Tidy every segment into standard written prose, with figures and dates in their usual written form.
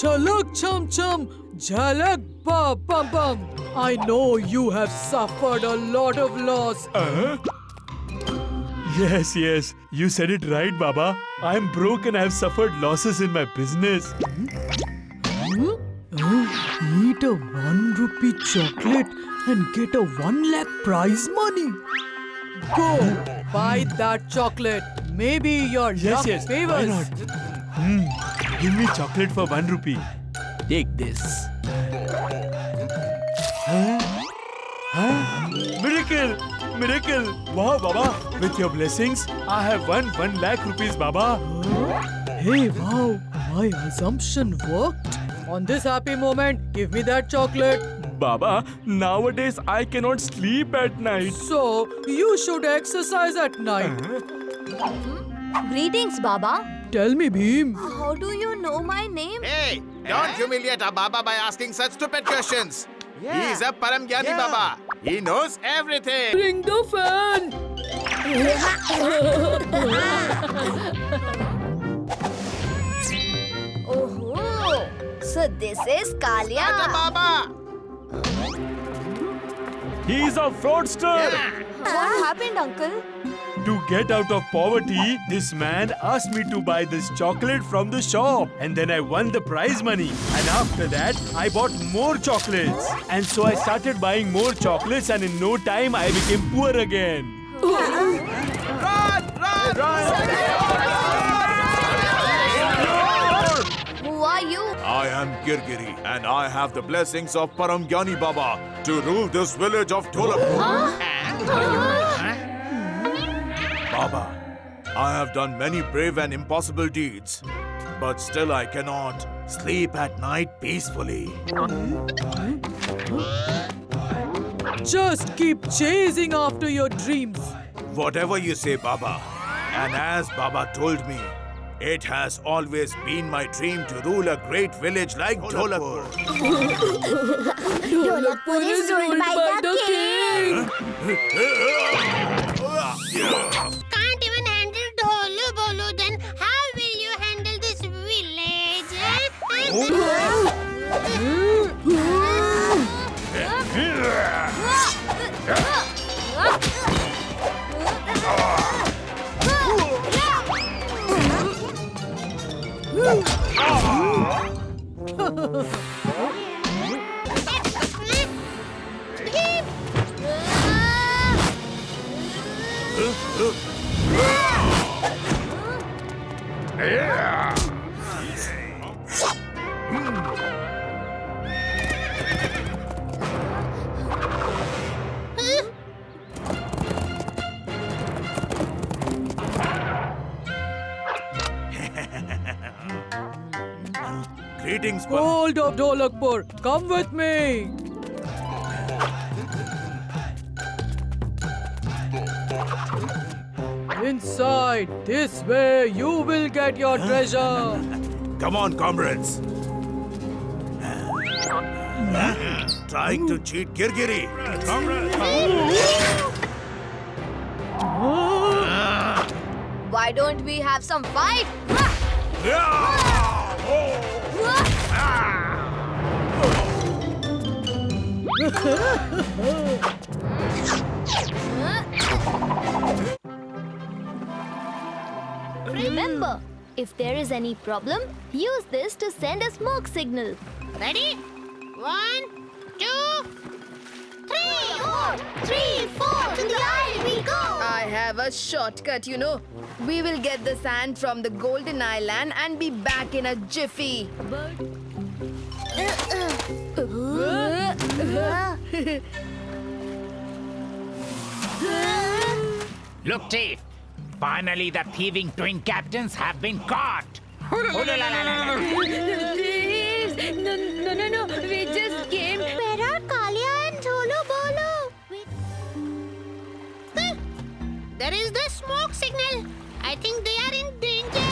Chalak chum chum, jhalak ba bum bum. I know you have suffered a lot of loss. Yes, you said it right, Baba. I'm broke and I've suffered losses in my business. Eat a 1 rupee chocolate and get a 1 lakh prize money. Go, buy that chocolate. Maybe your luck Why favors. not? Give me chocolate for 1 rupee. Take this. Miracle! Wow, Baba. With your blessings, I have won 1 lakh rupees, Baba. Hey, wow, my assumption worked. On this happy moment, give me that chocolate. Baba, nowadays I cannot sleep at night. So, you should exercise at night. Greetings, Baba. Tell me, Bhim. How do you know my name? Hey, don't humiliate our Baba by asking such stupid questions. He is a Paramgyani Baba. He knows everything. Bring the fan. Oh, so this is Kalia. Baba. He's a fraudster! What happened, Uncle? To get out of poverty, this man asked me to buy this chocolate from the shop. And then I won the prize money. And after that, I bought more chocolates. And so I started buying more chocolates and in no time I became poor again. Run! Who are you? I am Girgiri and I have the blessings of Paramgyani Baba to rule this village of Dholakpur. Baba, I have done many brave and impossible deeds, but still I cannot sleep at night peacefully. Just keep chasing after your dreams. Whatever you say, Baba. And as Baba told me, it has always been my dream to rule a great village like Dholakpur. Dholakpur is ruled by the king. Can't even handle Dholu Bolu, then how will you handle this village? Greetings, Hold up, Dholakpur. Come with me. Inside. This way you will get your treasure. Come on, comrades. Trying to cheat Girgiri. Why don't we have some fight? Remember, if there is any problem, use this to send a smoke signal. Ready? 1, 2, 3. 3, 4, to the island we go! I have a shortcut, you know. We will get the sand from the Golden Island and be back in a jiffy. Look, Chief. Finally, the thieving twin captains have been caught. Please! No. We just came. Where are Kalia and Dholu Bolu? There is the smoke signal. I think they are in danger.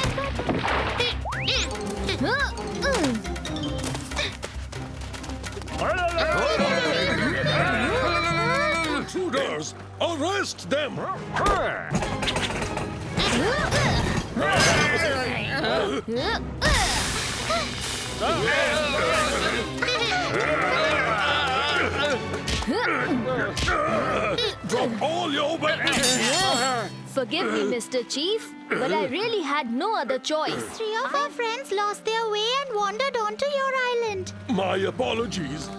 Intruders! Arrest them! Drop all your weapons! Forgive me, Mr. Chief, but I really had no other choice. 3 of our friends lost their way and wandered onto your island. My apologies.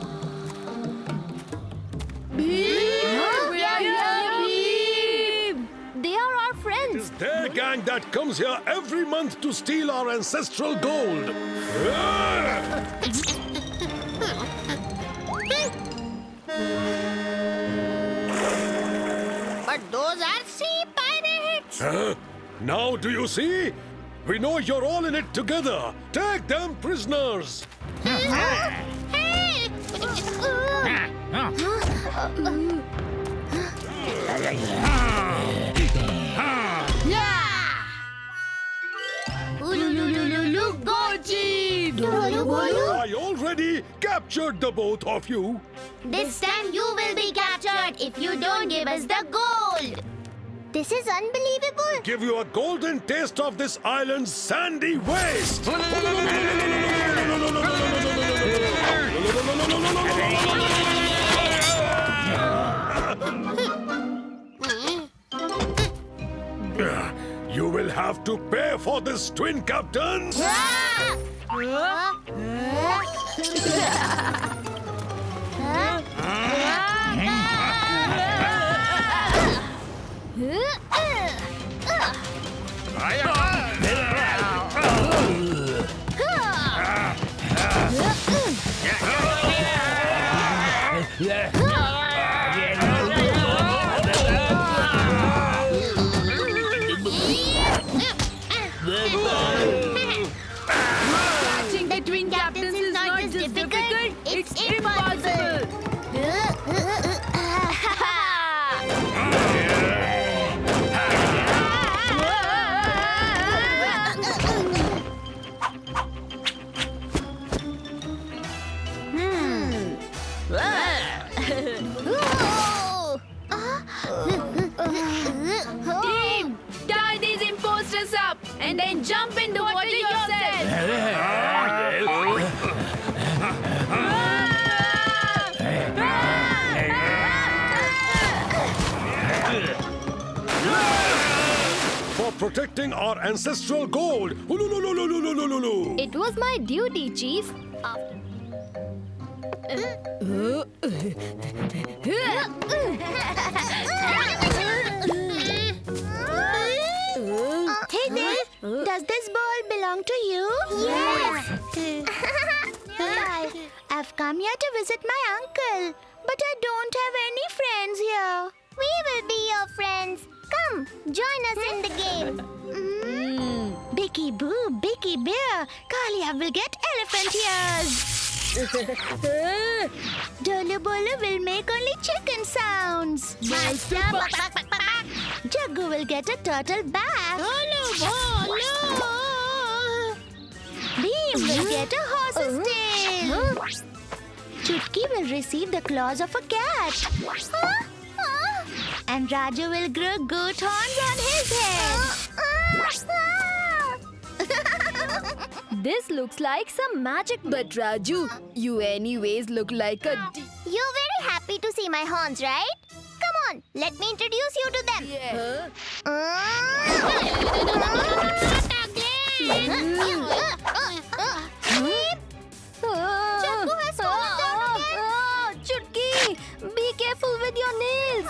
They are our friends. Their gang that comes here every month to steal our ancestral gold. But those are sea pirates. Huh? Now do you see? We know you're all in it together. Take them prisoners. Hey! Go, Chief! I already captured the both of you. This time you will be captured if you don't give us the gold. This is unbelievable. Give you a golden taste of this island's sandy waste. You will have to pay for this, twin captains. Catching the twin captains is not just difficult, it's impossible. Team, tie these imposters up and then jump in the water yourself. For protecting our ancestral gold. It was my duty, Chief. Hey there, does this ball belong to you? Yes. Hi, I've come here to visit my uncle, but I don't have any friends here. We will be your friends. Come, join us in the game. Bicky Boo, Bicky Bear, Kalia will get elephant ears. Dolu Bolu will make only chicken sounds. Master Jaggu will get a turtle back. Dolu Bolu! Beam will get a horse's tail. Chutki will receive the claws of a cat. And Raju will grow goat horns on his head. This looks like some magic, But Raju, you anyways look like a You're very happy to see my horns, right? Come on, let me introduce you to them. Jaggu has fallen down again. Chutki, be careful with your nails.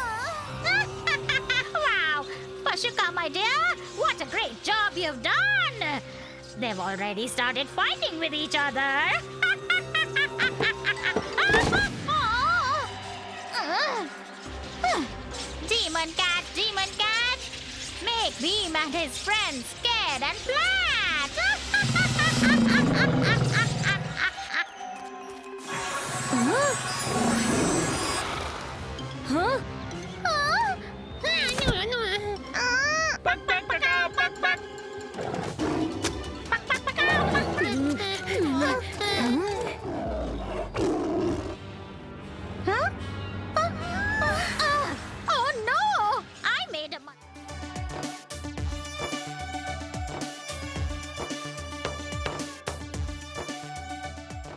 Wow, Pashuka, my dear, what a great job you've done. They've already started fighting with each other. Demon cat, make Beam and his friends scared and flat.